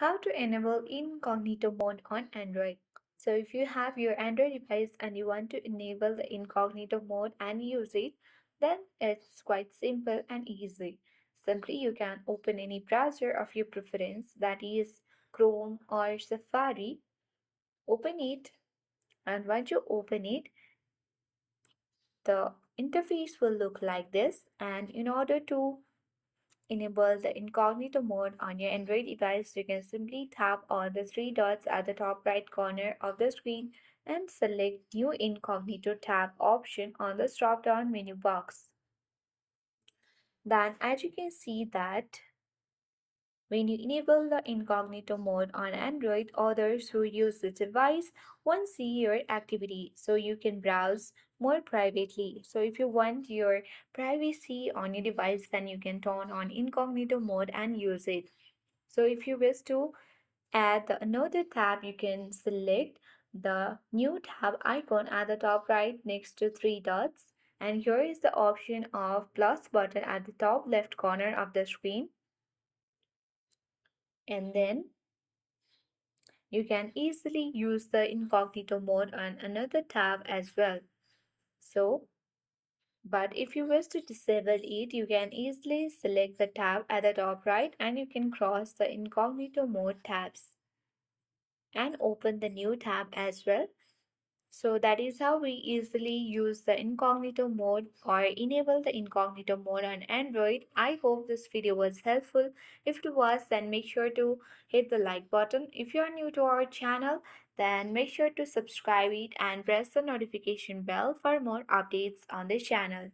How to enable incognito mode on Android. So if you have your Android device and you want to enable the incognito mode and use it, then it's quite simple and easy. Simply you can open any browser of your preference, that is Chrome or Safari. Open it, and once you open it, the interface will look like this. And in order to enable the incognito mode on your Android device, you can simply tap on the three dots at the top right corner of the screen and select New Incognito tab option on the drop-down menu box. Then as you can see that when you enable the incognito mode on Android, others who use the device won't see your activity, so you can browse more privately. So if you want your privacy on your device, then you can turn on incognito mode and use it. So if you wish to add another tab, you can select the new tab icon at the top right next to three dots. And here is the option of plus button at the top left corner of the screen. And then you can easily use the incognito mode on another tab as well. So, but if you wish to disable it, you can easily select the tab at the top right and you can cross the incognito mode tabs and open the new tab as well. So that is how we easily use the incognito mode or enable the incognito mode on Android. I hope this video was helpful. If it was, then make sure to hit the like button. If you are new to our channel, then make sure to subscribe it and press the notification bell for more updates on the channel.